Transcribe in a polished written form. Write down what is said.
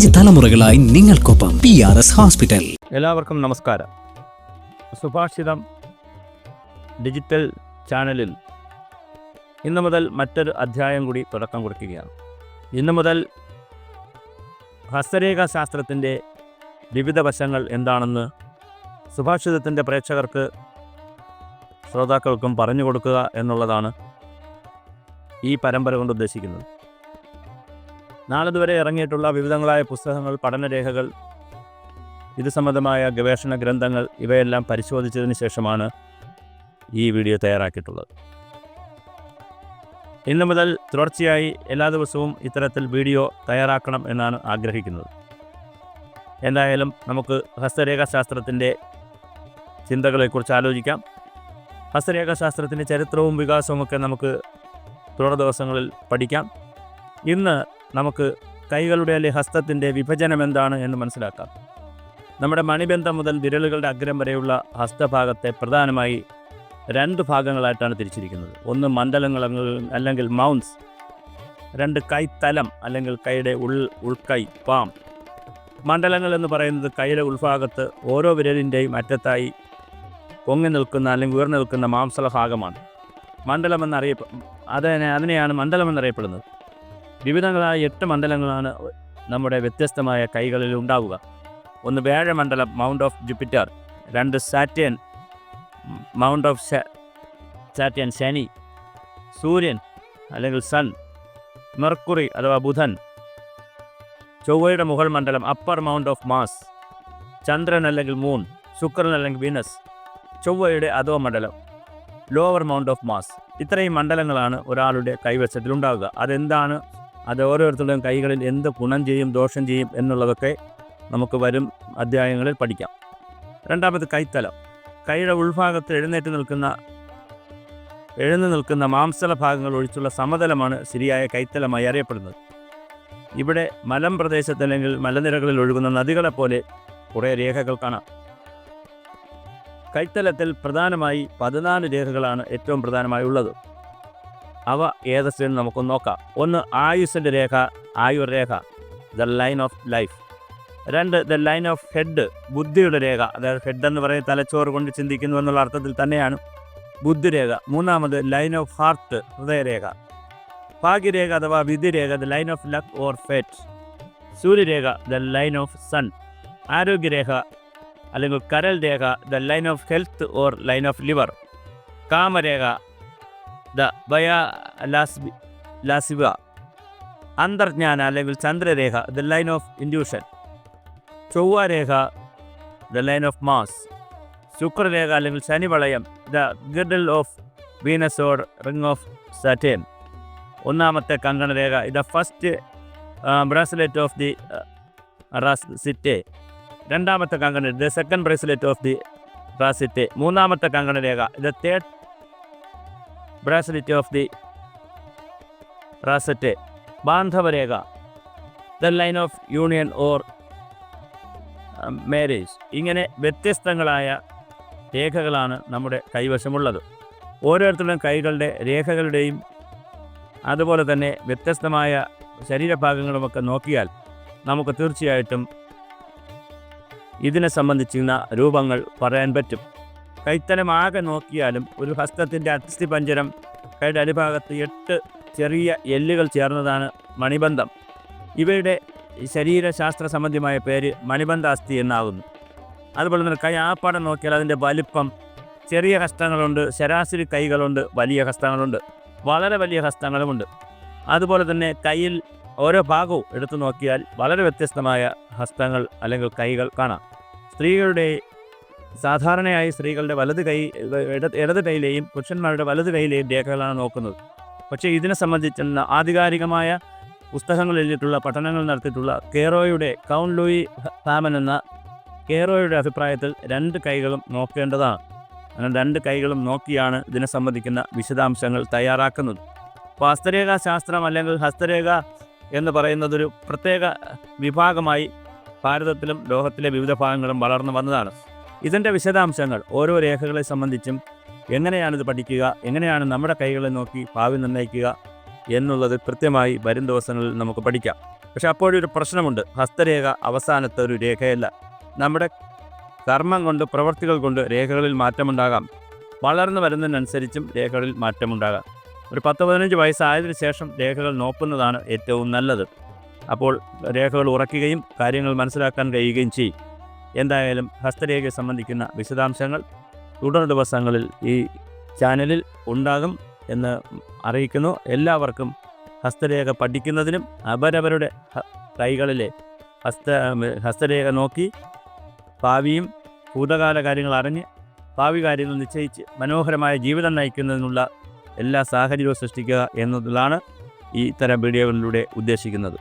5 തലമുറകളായി നിങ്ങൾക്കൊപ്പം PRS hospital. എല്ലാവർക്കും നമസ്കാരം. സുഭാഷിതം ഡിജിറ്റൽ ചാനലിൽ ഇന്നു മുതൽ മറ്റൊരു അധ്യായം കൂടി തുടക്കം കുറിക്കുകയാണ്. ഇന്നു മുതൽ ഹസ്തരേഖാശാസ്ത്രത്തിൻ്റെ വിവിധ വശങ്ങൾ എന്താണെന്ന് സുഭാഷിതത്തിൻ്റെ പ്രേക്ഷകർക്ക്, ശ്രോതാക്കൾക്കും പറഞ്ഞു കൊടുക്കുക എന്നുള്ളതാണ് ഈ പരമ്പര കൊണ്ട് ഉദ്ദേശിക്കുന്നത്. നാളിതുവരെ ഇറങ്ങിയിട്ടുള്ള വിവിധങ്ങളായ പുസ്തകങ്ങൾ, പഠനരേഖകൾ, ഇത് സംബന്ധമായ ഗവേഷണ ഗ്രന്ഥങ്ങൾ ഇവയെല്ലാം പരിശോധിച്ചതിന് ശേഷമാണ് ഈ വീഡിയോ തയ്യാറാക്കിയിട്ടുള്ളത്. ഇന്നു മുതൽ തുടർച്ചയായി എല്ലാ ദിവസവും ഇത്തരത്തിൽ വീഡിയോ തയ്യാറാക്കണം എന്നാണ് ആഗ്രഹിക്കുന്നത്. എന്തായാലും നമുക്ക് ഹസ്തരേഖാശാസ്ത്രത്തിൻ്റെ ചിന്തകളെക്കുറിച്ച് ആലോചിക്കാം. ഹസ്തരേഖാശാസ്ത്രത്തിൻ്റെ ചരിത്രവും വികാസവുമൊക്കെ നമുക്ക് തുടർ ദിവസങ്ങളിൽ പഠിക്കാം. ഇന്ന് നമുക്ക് കൈകളുടെ അല്ലെങ്കിൽ ഹസ്തത്തിൻ്റെ വിഭജനം എന്താണ് എന്ന് മനസ്സിലാക്കാം. നമ്മുടെ മണിബന്ധം മുതൽ വിരലുകളുടെ അഗ്രം വരെയുള്ള ഹസ്തഭാഗത്തെ പ്രധാനമായി 2 ഭാഗങ്ങളായിട്ടാണ് തിരിച്ചിരിക്കുന്നത്. ഒന്ന് മണ്ഡലങ്ങൾ അല്ലെങ്കിൽ മൗണ്ട്സ്, 2 കൈത്തലം അല്ലെങ്കിൽ കൈയുടെ ഉൾക്കൈ പാം. മണ്ഡലങ്ങൾ എന്ന് പറയുന്നത് കൈയുടെ ഉൾഭാഗത്ത് ഓരോ വിരലിൻ്റെയും അറ്റത്തായി പൊങ്ങി നിൽക്കുന്ന അല്ലെങ്കിൽ ഉയർന്നു നിൽക്കുന്ന മാംസള ഭാഗമാണ് മണ്ഡലം അതിനെയാണ് മണ്ഡലം എന്നറിയപ്പെടുന്നത്. വിവിധങ്ങളായ 8 മണ്ഡലങ്ങളാണ് നമ്മുടെ വ്യത്യസ്തമായ കൈകളിൽ ഉണ്ടാവുക. ഒന്ന് വ്യാഴമണ്ഡലം, mount of Jupiter. 2 Saturn, mount of Saturn ശനി. സൂര്യൻ അല്ലെങ്കിൽ സൺ. മെർക്കുറി അഥവാ ബുധൻ. ചൊവ്വയുടെ മുകൾ മണ്ഡലം, അപ്പർ മൗണ്ട് ഓഫ് മാസ്. ചന്ദ്രൻ അല്ലെങ്കിൽ മൂൺ. ശുക്രൻ അല്ലെങ്കിൽ വീനസ്. ചൊവ്വയുടെ അധോ മണ്ഡലം, ലോവർ മൗണ്ട് ഓഫ് മാസ്. ഇത്രയും മണ്ഡലങ്ങളാണ് ഒരാളുടെ കൈവശത്തിലുണ്ടാവുക. അതെന്താണ്, അത് ഓരോരുത്തരുടെയും കൈകളിൽ എന്ത് ഗുണം ചെയ്യും, ദോഷം ചെയ്യും എന്നുള്ളതൊക്കെ നമുക്ക് വരും അധ്യായങ്ങളിൽ പഠിക്കാം. രണ്ടാമത് കൈത്തലം. കൈയുടെ ഉൾഭാഗത്ത് എഴുന്നു നിൽക്കുന്ന മാംസള ഭാഗങ്ങൾ ഒഴിച്ചുള്ള സമതലമാണ് ശരിയായ കൈത്തലമായി അറിയപ്പെടുന്നത്. ഇവിടെ മലം പ്രദേശത്ത് അല്ലെങ്കിൽ മലനിരകളിൽ ഒഴുകുന്ന നദികളെപ്പോലെ കുറേ രേഖകൾ കാണാം. കൈത്തലത്തിൽ പ്രധാനമായി 14 രേഖകളാണ് ഏറ്റവും പ്രധാനമായി ഉള്ളത്. അവ ഏതെന്ന് നമുക്കൊന്ന് നോക്കാം. ഒന്ന് ആയുസ്സിൻ്റെ രേഖ, ആയുർരേഖ, the line of life. 2 the line of head, ബുദ്ധിയുടെ രേഖ. അതായത് ഹെഡ് എന്ന് പറയുന്നത് തലച്ചോറ് കൊണ്ട് ചിന്തിക്കുന്നു എന്നുള്ള അർത്ഥത്തിൽ തന്നെയാണ് ബുദ്ധിരേഖ. 3 ലൈൻ ഓഫ് ഹാർട്ട്, ഹൃദയരേഖ. ഭാഗ്യരേഖ അഥവാ വിധിരേഖ, the line of luck or fate. സൂര്യരേഖ, ദ ലൈൻ ഓഫ് സൺ. ആരോഗ്യരേഖ അല്ലെങ്കിൽ കരൽ രേഖ, the line of health or line of liver. കാമരേഖ, ദ വയാ ലാസിവ. അന്തർജ്ഞാന അല്ലെങ്കിൽ ചന്ദ്രരേഖ, ദ ലൈൻ ഓഫ് ഇൻഡ്യൂഷൻ. ചൊവ്വരേഖ, ദ ലൈൻ ഓഫ് മാസ്. ശുക്രരേഖ അല്ലെങ്കിൽ ശനിവളയം, the girdle of Venus or ring of Saturn. 1 കങ്കണരേഖ, the first bracelet of the റാസിറ്റെ. 2 കങ്കണ, the second bracelet of the rascette. 3 കങ്കണരേഖ, the third bracelet of the rascette. ബാന്ധവരേഖ, the line of union or marriage. ഇങ്ങനെ വ്യത്യസ്തങ്ങളായ രേഖകളാണ് നമ്മുടെ കൈവശമുള്ളത്. ഓരോരുത്തരുടെയും കൈകളുടെ രേഖകളുടെയും അതുപോലെ തന്നെ വ്യത്യസ്തമായ ശരീരഭാഗങ്ങളുമൊക്കെ നോക്കിയാൽ നമുക്ക് തീർച്ചയായിട്ടും ഇതിനെ സംബന്ധിക്കുന്ന രൂപങ്ങൾ പറയാൻ പറ്റും. കൈത്തലം ആകെ നോക്കിയാലും ഒരു ഹസ്തത്തിൻ്റെ അസ്ഥിപഞ്ജരം, കൈയുടെ അടിഭാഗത്ത് 8 ചെറിയ എല്ലുകൾ ചേർന്നതാണ് മണിബന്ധം. ഇവയുടെ ശരീരശാസ്ത്ര സംബന്ധിമായ പേര് മണിബന്ധാസ്ഥി എന്നാകുന്നു. അതുപോലെ തന്നെ കൈ ആപ്പാടം നോക്കിയാൽ അതിൻ്റെ വലിപ്പം, ചെറിയ ഹസ്തങ്ങളുണ്ട്, ശരാശരി കൈകളുണ്ട്, വലിയ ഹസ്തങ്ങളുണ്ട്, വളരെ വലിയ ഹസ്തങ്ങളുമുണ്ട്. അതുപോലെ തന്നെ കയ്യിൽ ഓരോ ഭാഗവും എടുത്തു നോക്കിയാൽ വളരെ വ്യത്യസ്തമായ ഹസ്തങ്ങൾ അല്ലെങ്കിൽ കൈകൾ കാണാം. സാധാരണയായി സ്ത്രീകളുടെ ഇടത് കൈയിലെയും പുരുഷന്മാരുടെ വലത് കൈയിലെയും രേഖകളാണ് നോക്കുന്നത്. പക്ഷേ ഇതിനെ സംബന്ധിച്ചുള്ള ആധികാരികമായ പുസ്തകങ്ങൾ എഴുതിയിട്ടുള്ള, പഠനങ്ങൾ നടത്തിയിട്ടുള്ള കൗണ്ട് ലൂയി ഹാമൻ എന്ന കേറോയുടെ അഭിപ്രായത്തിൽ 2 കൈകളും നോക്കേണ്ടതാണ്. അങ്ങനെ 2 കൈകളും നോക്കിയാണ് ഇതിനെ സംബന്ധിക്കുന്ന വിശദാംശങ്ങൾ തയ്യാറാക്കുന്നത്. അപ്പോൾ ഹസ്തരേഖാശാസ്ത്രം അല്ലെങ്കിൽ ഹസ്തരേഖ എന്ന് പറയുന്നതൊരു പ്രത്യേക വിഭാഗമായി ഭാരതത്തിലും ലോകത്തിലെ വിവിധ ഭാഗങ്ങളും വളർന്നു വന്നതാണ്. ഇതിൻ്റെ വിശദാംശങ്ങൾ ഓരോ രേഖകളെ സംബന്ധിച്ചും എങ്ങനെയാണിത് പഠിക്കുക, എങ്ങനെയാണ് നമ്മുടെ കൈകളെ നോക്കി ഭാവി നിർണ്ണയിക്കുക എന്നുള്ളത് കൃത്യമായി വരും ദിവസങ്ങളിൽ നമുക്ക് പഠിക്കാം. പക്ഷെ അപ്പോഴൊരു പ്രശ്നമുണ്ട്. ഹസ്തരേഖ അവസാനത്തെ ഒരു രേഖയല്ല. നമ്മുടെ കർമ്മം കൊണ്ട്, പ്രവൃത്തികൾ കൊണ്ട് രേഖകളിൽ മാറ്റമുണ്ടാകാം. വളർന്നു വരുന്നതിനനുസരിച്ചും രേഖകളിൽ മാറ്റമുണ്ടാകാം. ഒരു 10-15 വയസ്സായതിനു ശേഷം രേഖകൾ നോക്കുന്നതാണ് ഏറ്റവും നല്ലത്. അപ്പോൾ രേഖകൾ ഉറയ്ക്കുകയും കാര്യങ്ങൾ മനസ്സിലാക്കാൻ കഴിയുകയും ചെയ്യും. എന്തായാലും ഹസ്തരേഖയെ സംബന്ധിക്കുന്ന വിശദാംശങ്ങൾ തുടർ ദിവസങ്ങളിൽ ഈ ചാനലിൽ ഉണ്ടാകും എന്ന് അറിയിക്കുന്നു. എല്ലാവർക്കും ഹസ്തരേഖ പഠിക്കുന്നതിനും അവരവരുടെ കൈകളിലെ ഹസ്തരേഖ നോക്കി ഭാവിയും ഭൂതകാല കാര്യങ്ങൾ അറിഞ്ഞ് ഭാവി കാര്യങ്ങൾ നിശ്ചയിച്ച് മനോഹരമായ ജീവിതം നയിക്കുന്നതിനുള്ള എല്ലാ സാഹചര്യവും സൃഷ്ടിക്കുക എന്നതാണ് ഈ ഇത്തരം വീഡിയോകളിലൂടെ ഉദ്ദേശിക്കുന്നത്.